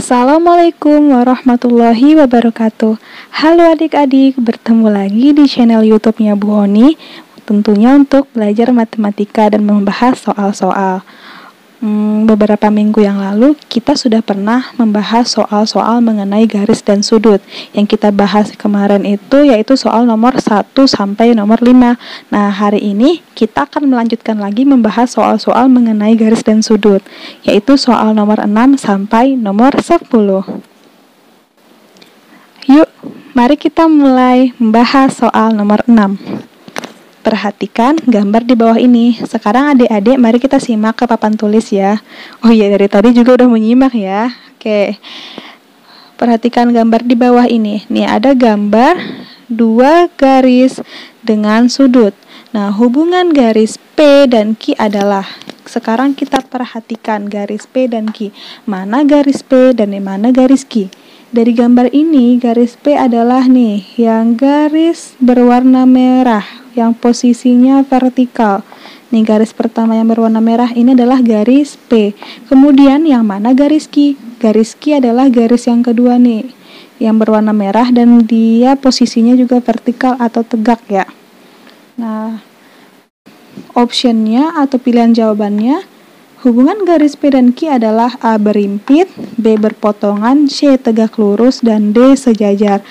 Assalamualaikum warahmatullahi wabarakatuh. Halo adik-adik, bertemu lagi di channel YouTube-nya Bu Honi. Tentunya untuk belajar matematika dan membahas soal-soal. Beberapa minggu yang lalu kita sudah pernah membahas soal-soal mengenai garis dan sudut. Yang kita bahas kemarin itu yaitu soal nomor 1 sampai nomor 5. Nah, hari ini kita akan melanjutkan lagi membahas soal-soal mengenai garis dan sudut, yaitu soal nomor 6 sampai nomor 10. Yuk, mari kita mulai membahas soal nomor 6. Perhatikan gambar di bawah ini. Sekarang adik-adik mari kita simak ke papan tulis ya. Oh iya, dari tadi juga udah menyimak ya. Oke. Perhatikan gambar di bawah ini. Nih ada gambar dua garis dengan sudut. Nah, hubungan garis P dan Q adalah, sekarang kita perhatikan garis P dan Q. Mana garis P dan mana garis Q? Dari gambar ini, garis P adalah nih, yang garis berwarna merah, yang posisinya vertikal. Nih, garis pertama yang berwarna merah ini adalah garis P. Kemudian yang mana garis Q? Garis Q adalah garis yang kedua nih, yang berwarna merah dan dia posisinya juga vertikal atau tegak ya. Nah, optionnya atau pilihan jawabannya, hubungan garis P dan Q adalah A berimpit, B berpotongan, C tegak lurus, dan D sejajar.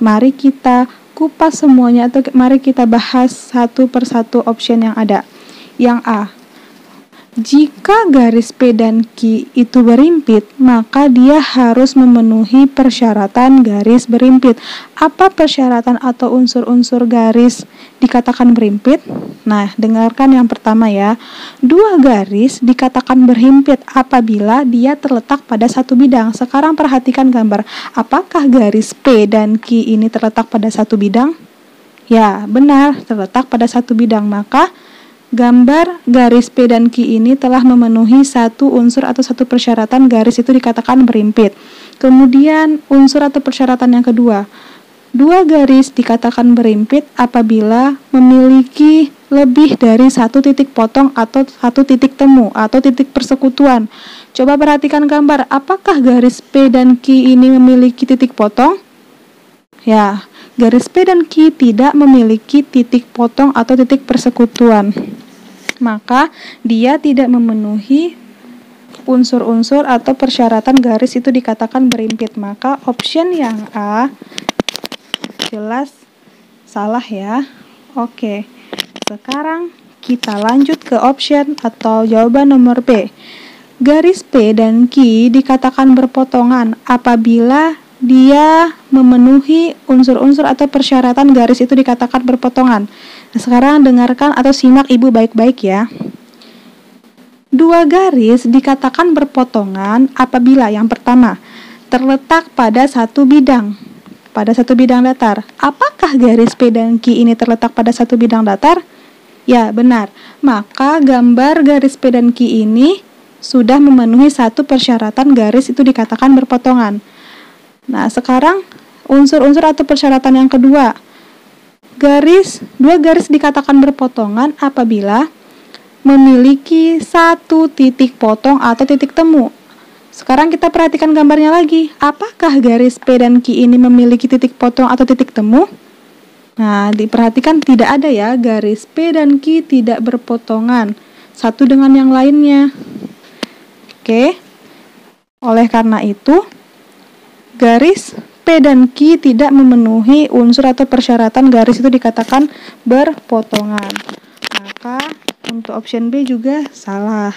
Mari kita kupas semuanya atau mari kita bahas satu persatu option yang ada. Yang A, jika garis P dan Q itu berimpit, maka dia harus memenuhi persyaratan garis berimpit. Apa persyaratan atau unsur-unsur garis dikatakan berimpit? Nah, dengarkan yang pertama ya. Dua garis dikatakan berhimpit apabila dia terletak pada satu bidang. Sekarang perhatikan gambar. Apakah garis P dan Q ini terletak pada satu bidang? Ya, benar, terletak pada satu bidang. Maka gambar garis P dan Q ini telah memenuhi satu unsur atau satu persyaratan garis itu dikatakan berimpit. Kemudian unsur atau persyaratan yang kedua, dua garis dikatakan berimpit apabila memiliki lebih dari satu titik potong atau satu titik temu atau titik persekutuan. Coba perhatikan gambar, apakah garis P dan Q ini memiliki titik potong? Ya, garis P dan Q tidak memiliki titik potong atau titik persekutuan. Maka dia tidak memenuhi unsur-unsur atau persyaratan garis itu dikatakan berimpit. Maka option yang A jelas salah ya. Oke, sekarang kita lanjut ke option atau jawaban nomor B. Garis P dan Q dikatakan berpotongan apabila dia memenuhi unsur-unsur atau persyaratan garis itu dikatakan berpotongan. Nah, sekarang dengarkan atau simak ibu baik-baik ya. Dua garis dikatakan berpotongan apabila yang pertama terletak pada satu bidang datar. Apakah garis P dan Q ini terletak pada satu bidang datar? Ya, benar. Maka gambar garis P dan Q ini sudah memenuhi satu persyaratan garis itu dikatakan berpotongan. Nah, sekarang unsur-unsur atau persyaratan yang kedua. Dua garis dikatakan berpotongan apabila memiliki satu titik potong atau titik temu. Sekarang kita perhatikan gambarnya lagi. Apakah garis P dan Q ini memiliki titik potong atau titik temu? Nah, diperhatikan tidak ada ya, garis P dan Q tidak berpotongan satu dengan yang lainnya. Oke. Oleh karena itu, garis P dan Q tidak memenuhi unsur atau persyaratan garis itu dikatakan berpotongan. Maka untuk option B juga salah.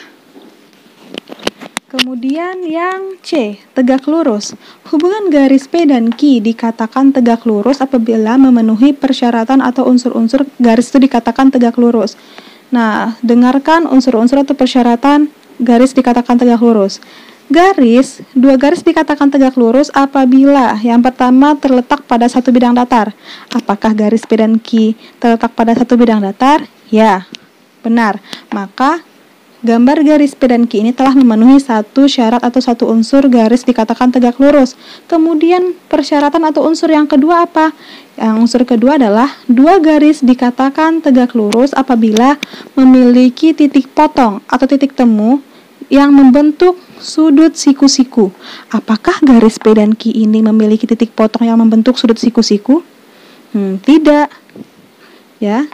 Kemudian yang C, tegak lurus. Hubungan garis P dan Q dikatakan tegak lurus apabila memenuhi persyaratan atau unsur-unsur garis itu dikatakan tegak lurus. Nah, dengarkan unsur-unsur atau persyaratan garis dikatakan tegak lurus. Dua garis dikatakan tegak lurus apabila yang pertama terletak pada satu bidang datar. Apakah garis P dan Q terletak pada satu bidang datar? Ya, benar. Maka gambar garis P dan Q ini telah memenuhi satu syarat atau satu unsur garis dikatakan tegak lurus. Kemudian persyaratan atau unsur yang kedua apa? Yang unsur kedua adalah dua garis dikatakan tegak lurus apabila memiliki titik potong atau titik temu yang membentuk sudut siku-siku. Apakah garis P dan Q ini memiliki titik potong yang membentuk sudut siku-siku? Tidak. Ya,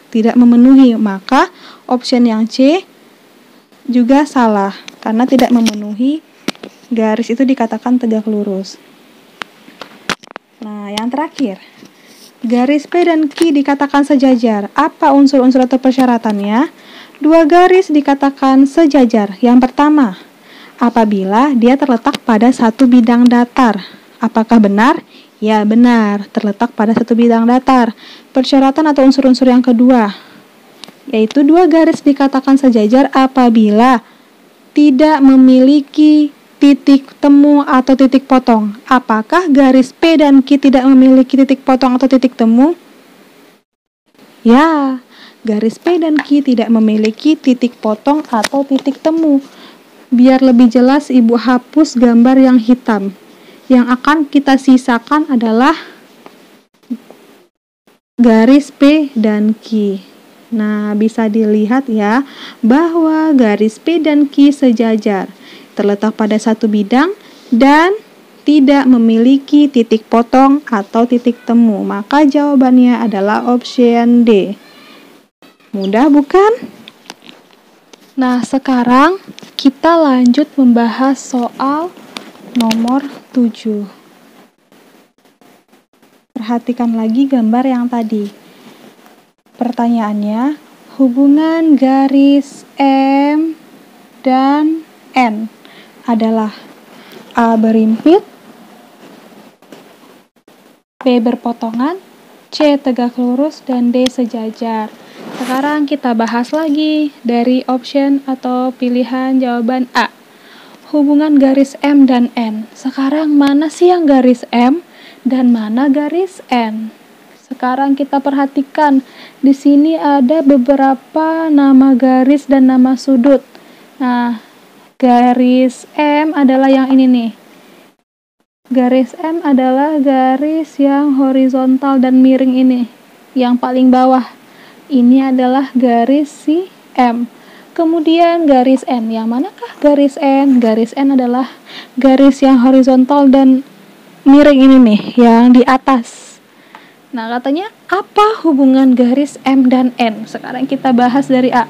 tidak memenuhi. Maka option yang C juga salah karena tidak memenuhi. Garis itu dikatakan tegak lurus. Nah, yang terakhir, garis P dan Q dikatakan sejajar. Apa unsur-unsur atau persyaratannya? Dua garis dikatakan sejajar. Yang pertama, apabila dia terletak pada satu bidang datar. Apakah benar? Ya, benar, terletak pada satu bidang datar. Persyaratan atau unsur-unsur yang kedua, yaitu dua garis dikatakan sejajar apabila tidak memiliki titik temu atau titik potong. Apakah garis P dan Q tidak memiliki titik potong atau titik temu? Ya, garis P dan Q tidak memiliki titik potong atau titik temu. Biar lebih jelas, Ibu hapus gambar yang hitam. Yang akan kita sisakan adalah garis P dan Q. Nah, bisa dilihat ya bahwa garis P dan Q sejajar, terletak pada satu bidang dan tidak memiliki titik potong atau titik temu. Maka jawabannya adalah option D. Mudah bukan? Nah, sekarang kita lanjut membahas soal nomor 7. Perhatikan lagi gambar yang tadi. Pertanyaannya, hubungan garis M dan N adalah A berimpit, B berpotongan, C tegak lurus, dan D sejajar. Sekarang kita bahas lagi dari option atau pilihan jawaban A. Hubungan garis M dan N. Sekarang mana sih yang garis M dan mana garis N? Sekarang kita perhatikan, di sini ada beberapa nama garis dan nama sudut. Nah, garis M adalah yang ini nih. Garis M adalah garis yang horizontal dan miring ini, yang paling bawah. Ini adalah garis si M. Kemudian garis N, yang manakah garis N? Garis N adalah garis yang horizontal dan miring ini nih, yang di atas. Nah, katanya apa hubungan garis M dan N? Sekarang kita bahas dari A.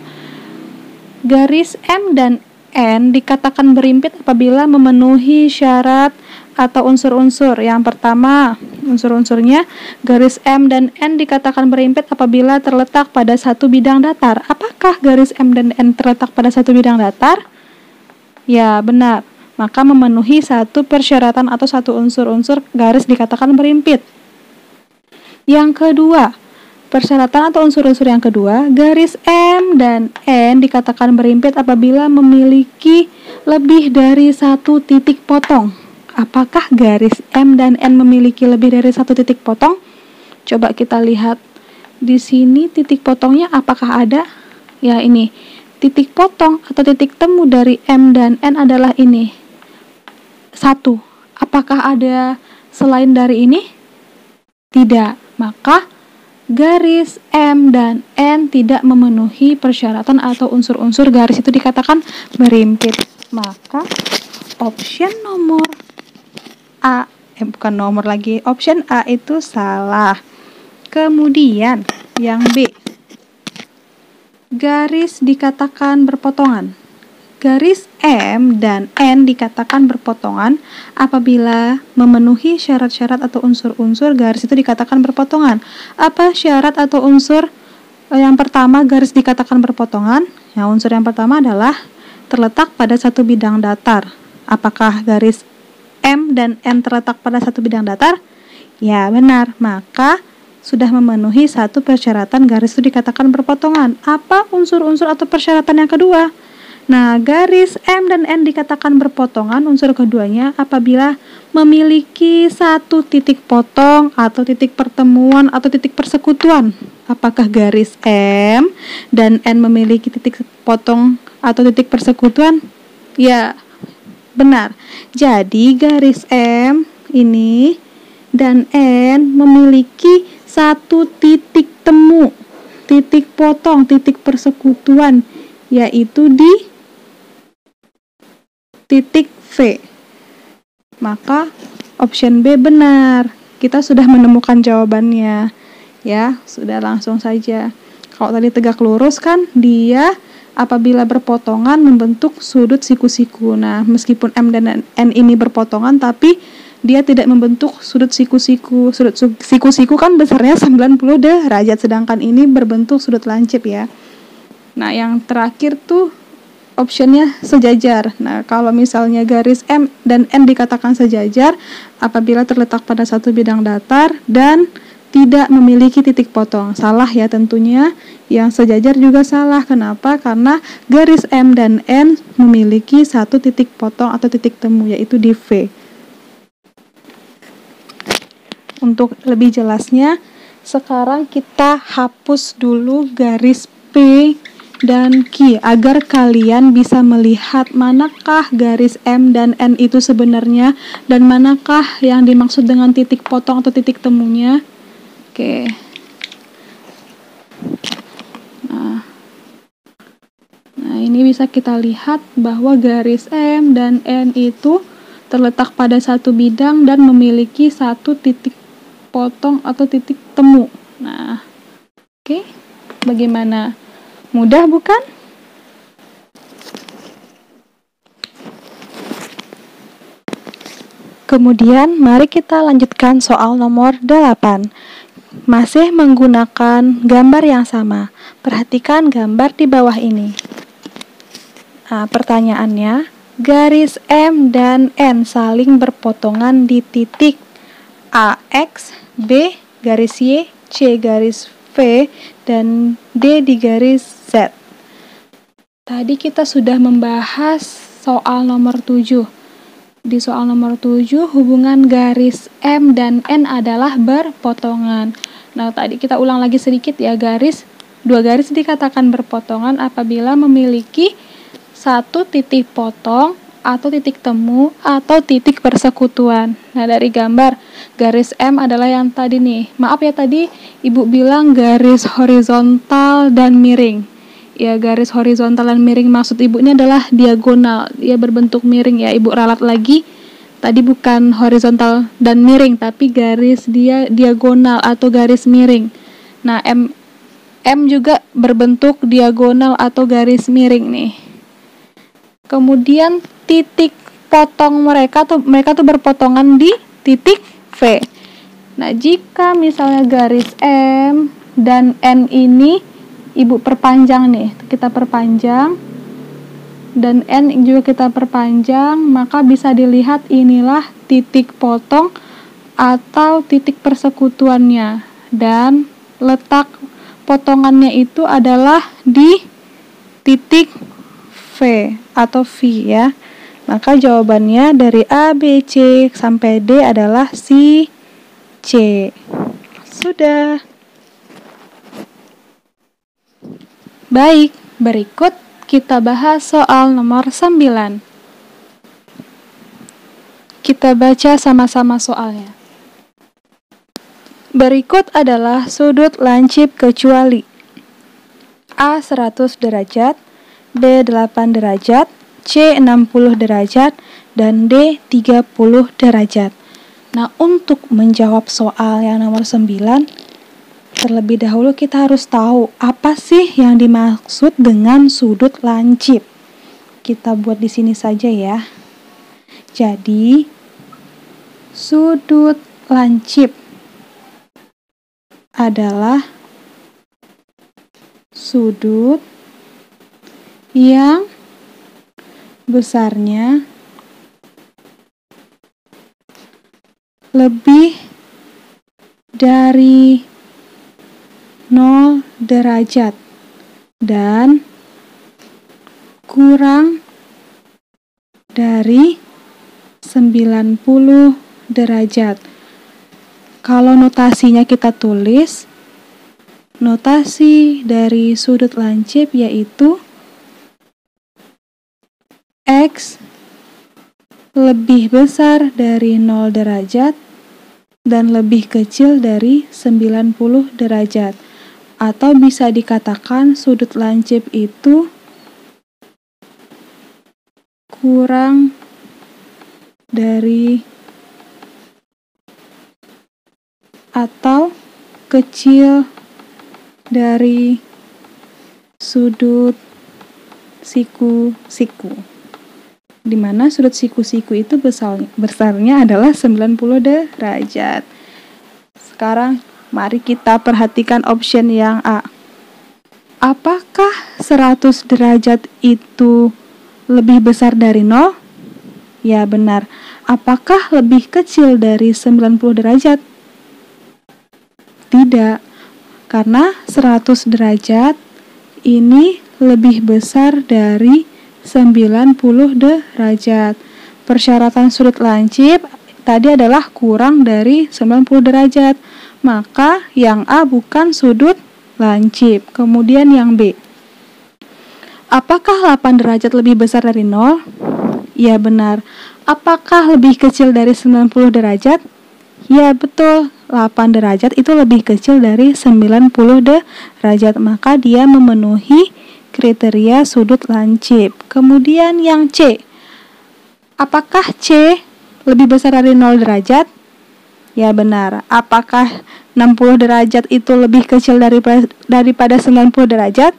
Garis M dan N dikatakan berimpit apabila memenuhi syarat atau unsur-unsur. Yang pertama, unsur-unsurnya, garis M dan N dikatakan berimpit apabila terletak pada satu bidang datar. Apakah garis M dan N terletak pada satu bidang datar? Ya, benar. Maka memenuhi satu persyaratan atau satu unsur-unsur garis dikatakan berimpit. Yang kedua, persyaratan atau unsur-unsur yang kedua, garis M dan N dikatakan berimpit apabila memiliki lebih dari satu titik potong. Apakah garis M dan N memiliki lebih dari satu titik potong? Coba kita lihat. Di sini titik potongnya apakah ada? Ya, ini. Titik potong atau titik temu dari M dan N adalah ini. 1. Apakah ada selain dari ini? Tidak. Maka garis M dan N tidak memenuhi persyaratan atau unsur-unsur garis itu dikatakan berimpit. Maka option nomor A, option A itu salah. Kemudian yang B, garis dikatakan berpotongan. Garis M dan N dikatakan berpotongan apabila memenuhi syarat-syarat atau unsur-unsur garis itu dikatakan berpotongan. Apa syarat atau unsur? Yang pertama, garis dikatakan berpotongan. Yang unsur yang pertama adalah terletak pada satu bidang datar. Apakah garis M dan N terletak pada satu bidang datar? Ya, benar. Maka sudah memenuhi satu persyaratan garis itu dikatakan berpotongan. Apa unsur-unsur atau persyaratan yang kedua? Nah, garis M dan N dikatakan berpotongan, unsur keduanya apabila memiliki satu titik potong atau titik pertemuan atau titik persekutuan. Apakah garis M dan N memiliki titik potong atau titik persekutuan? Ya, benar. Jadi garis M ini dan N memiliki satu titik temu, titik potong, titik persekutuan, yaitu di titik V. Maka option B benar. Kita sudah menemukan jawabannya. Ya, sudah langsung saja. Kalau tadi tegak lurus kan dia apabila berpotongan membentuk sudut siku-siku. Nah, meskipun M dan N ini berpotongan tapi dia tidak membentuk sudut siku-siku. Sudut siku-siku kan besarnya 90 derajat, sedangkan ini berbentuk sudut lancip ya. Nah, yang terakhir tuh optionnya sejajar. Nah, kalau misalnya garis M dan N dikatakan sejajar apabila terletak pada satu bidang datar dan tidak memiliki titik potong. Salah ya tentunya. Yang sejajar juga salah. Kenapa? Karena garis M dan N memiliki satu titik potong atau titik temu, yaitu di V. Untuk lebih jelasnya, sekarang kita hapus dulu garis P dan Q agar kalian bisa melihat manakah garis M dan N itu sebenarnya dan manakah yang dimaksud dengan titik potong atau titik temunya. Oke. Nah, ini bisa kita lihat bahwa garis M dan N itu terletak pada satu bidang dan memiliki satu titik potong atau titik temu. Nah, oke. Bagaimana? Mudah bukan? Kemudian, mari kita lanjutkan soal nomor 8. Masih menggunakan gambar yang sama. Perhatikan gambar di bawah ini. Nah, pertanyaannya, garis M dan N saling berpotongan di titik AX, B garis Y, C garis V, dan D di garis Z. Tadi kita sudah membahas soal nomor 7. Di soal nomor 7, hubungan garis M dan N adalah berpotongan. Nah, tadi kita ulang lagi sedikit ya, dua garis dikatakan berpotongan apabila memiliki satu titik potong atau titik temu atau titik persekutuan. Nah, dari gambar, garis M adalah yang tadi nih. Maaf ya, tadi Ibu bilang garis horizontal dan miring. Ya, garis horizontal dan miring maksud Ibu ini adalah diagonal. Ia berbentuk miring ya. Ibu ralat lagi. Tadi bukan horizontal dan miring, tapi garis dia diagonal atau garis miring. Nah, M juga berbentuk diagonal atau garis miring nih. Kemudian titik potong mereka tuh berpotongan di titik V. Nah, jika misalnya garis M dan N ini Ibu perpanjang nih, kita perpanjang, dan N juga kita perpanjang, maka bisa dilihat inilah titik potong atau titik persekutuannya, dan letak potongannya itu adalah di titik V atau V ya. Maka jawabannya dari A, B, C sampai D adalah C, C. Sudah. Baik, berikut kita bahas soal nomor 9. Kita baca sama-sama soalnya. Berikut adalah sudut lancip kecuali A 100 derajat, B 8 derajat, C 60 derajat, dan D 30 derajat. Nah, untuk menjawab soal yang nomor 9, terlebih dahulu kita harus tahu apa sih yang dimaksud dengan sudut lancip. Kita buat di sini saja ya. Jadi, sudut lancip adalah sudut yang besarnya lebih dari 0 derajat dan kurang dari 90 derajat. Kalau notasinya kita tulis, notasi dari sudut lancip yaitu X lebih besar dari 0 derajat dan lebih kecil dari 90 derajat. Atau bisa dikatakan sudut lancip itu kurang dari atau kecil dari sudut siku-siku, di mana sudut siku-siku itu besarnya adalah 90 derajat. Sekarang mari kita perhatikan option yang A. Apakah 100 derajat itu lebih besar dari 0? Ya, benar. Apakah lebih kecil dari 90 derajat? Tidak, karena 100 derajat ini lebih besar dari 90 derajat. Persyaratan sudut lancip tadi adalah kurang dari 90 derajat. Maka yang A bukan sudut lancip. Kemudian yang B. Apakah 8 derajat lebih besar dari 0? Ya, benar. Apakah lebih kecil dari 90 derajat? Ya, betul. 8 derajat itu lebih kecil dari 90 derajat. Maka dia memenuhi kriteria sudut lancip. Kemudian yang C. Apakah C lebih besar dari 0 derajat? Ya, benar. Apakah 60 derajat itu lebih kecil daripada 90 derajat?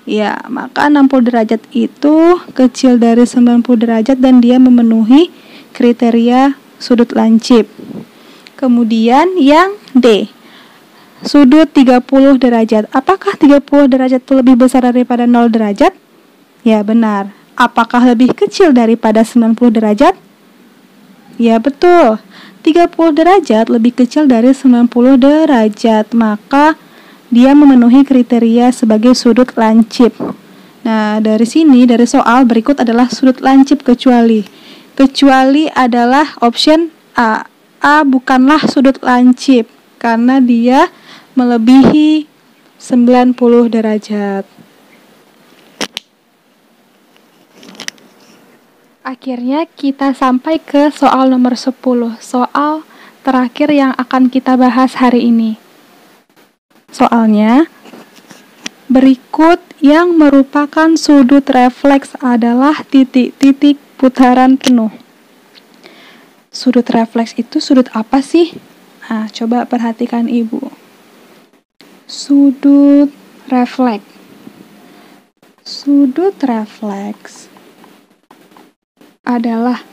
Ya, maka 60 derajat itu kecil dari 90 derajat dan dia memenuhi kriteria sudut lancip. Kemudian yang D. Sudut 30 derajat. Apakah 30 derajat itu lebih besar daripada 0 derajat? Ya, benar. Apakah lebih kecil daripada 90 derajat? Ya, betul. 30 derajat lebih kecil dari 90 derajat. Maka dia memenuhi kriteria sebagai sudut lancip. Nah, dari sini, dari soal berikut adalah sudut lancip kecuali. Kecuali adalah option A. A bukanlah sudut lancip karena dia melebihi 90 derajat. Akhirnya kita sampai ke soal nomor 10, soal terakhir yang akan kita bahas hari ini. Soalnya, berikut yang merupakan sudut refleks adalah titik-titik putaran penuh. Sudut refleks itu sudut apa sih? Nah, coba perhatikan Ibu. Sudut refleks. Sudut refleks adalah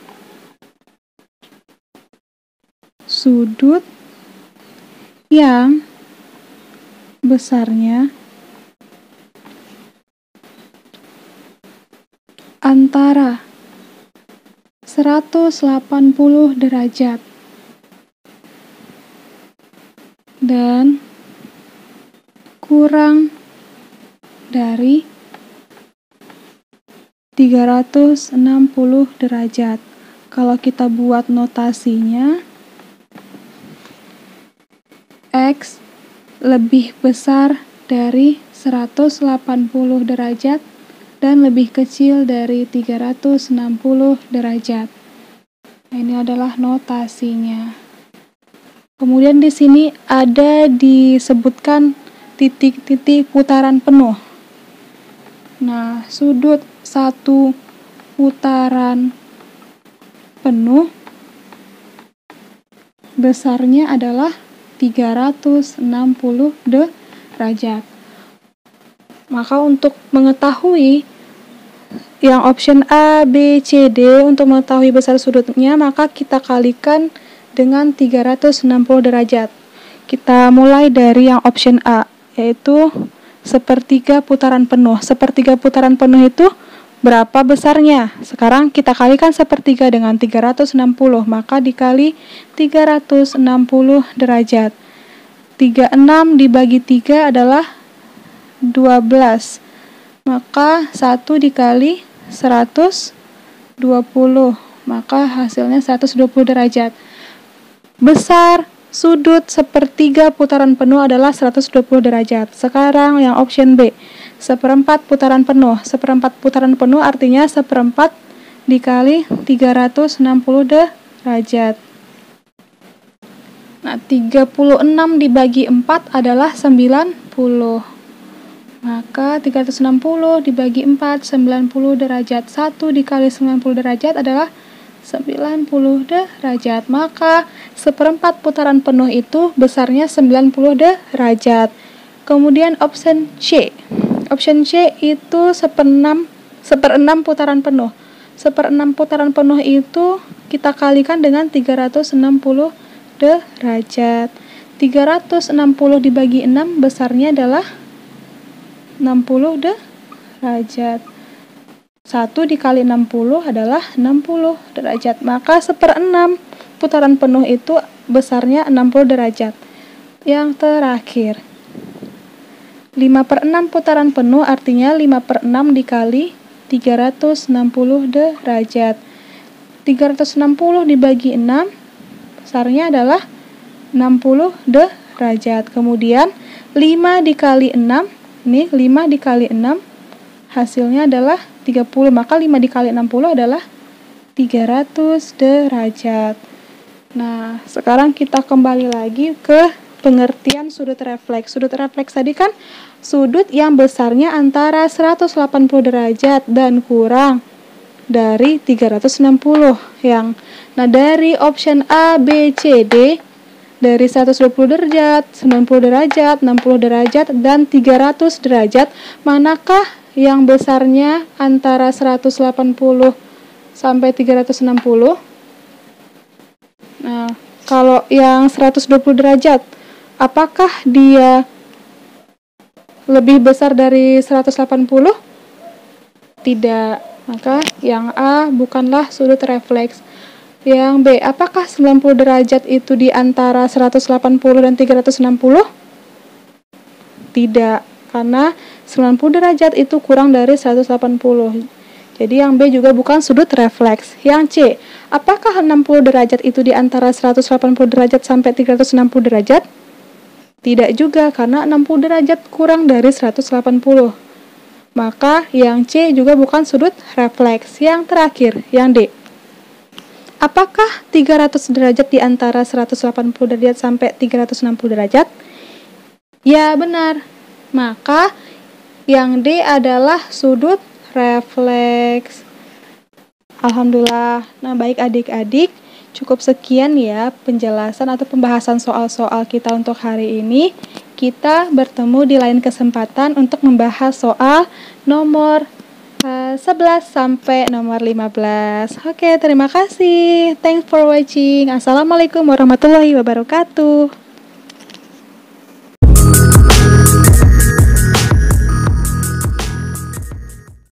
sudut yang besarnya antara 180 derajat dan kurang dari 360 derajat. Kalau kita buat notasinya, X lebih besar dari 180 derajat dan lebih kecil dari 360 derajat. Nah, ini adalah notasinya. Kemudian di sini ada disebutkan titik-titik putaran penuh. Nah, sudut satu putaran penuh besarnya adalah 360 derajat. Maka untuk mengetahui yang option A, B, C, D untuk mengetahui besar sudutnya, maka kita kalikan dengan 360 derajat. Kita mulai dari yang option A, yaitu sepertiga putaran penuh. Sepertiga putaran penuh itu berapa besarnya? Sekarang kita kalikan sepertiga dengan 360, maka dikali 360 derajat. 36 dibagi 3 adalah 12. Maka 1 dikali 120, maka hasilnya 120 derajat. Besar sudut sepertiga putaran penuh adalah 120 derajat. Sekarang yang option B, seperempat putaran penuh. Seperempat putaran penuh artinya seperempat dikali 360 derajat. Nah, 36 dibagi 4 adalah 90. Maka Maka 360 dibagi 4, 90 derajat. 1 dikali 90 derajat adalah 90 derajat. Maka 1/4 putaran penuh itu besarnya 90 derajat. Kemudian option C. Option C itu 1/6 putaran penuh. 1/6 putaran penuh itu kita kalikan dengan 360 derajat. 360 dibagi 6 besarnya adalah 60 derajat. 1 dikali 60 adalah 60 derajat. Maka 1/6 putaran penuh itu besarnya 60 derajat. Yang terakhir, 5/6 putaran penuh artinya 5/6 dikali 360 derajat. 360 dibagi 6 besarnya adalah 60 derajat. Kemudian 5 dikali 6, ini 5 dikali 6 hasilnya adalah 30. Maka 5 dikali 60 adalah 300 derajat. Nah, sekarang kita kembali lagi ke pengertian sudut refleks. Sudut refleks tadi kan sudut yang besarnya antara 180 derajat dan kurang dari 360 nah dari option A, B, C, D dari 120 derajat, 90 derajat, 60 derajat, dan 300 derajat, manakah yang besarnya antara 180 sampai 360? Nah, kalau yang 120 derajat, apakah dia lebih besar dari 180? Tidak. Maka yang A bukanlah sudut refleks. Yang B, apakah 90 derajat itu di antara 180 dan 360? Tidak, karena 90 derajat itu kurang dari 180. Jadi yang B juga bukan sudut refleks. Yang C, apakah 60 derajat itu di antara 180 derajat sampai 360 derajat? Tidak juga, karena 60 derajat kurang dari 180. Maka yang C juga bukan sudut refleks. Yang terakhir, yang D. Apakah 300 derajat di antara 180 derajat sampai 360 derajat? Ya, benar. Maka yang D adalah sudut refleks. Alhamdulillah. Nah, baik adik-adik, cukup sekian ya penjelasan atau pembahasan soal-soal kita untuk hari ini. Kita bertemu di lain kesempatan untuk membahas soal nomor 11 sampai nomor 15. Oke, terima kasih. Thanks for watching. Assalamualaikum warahmatullahi wabarakatuh.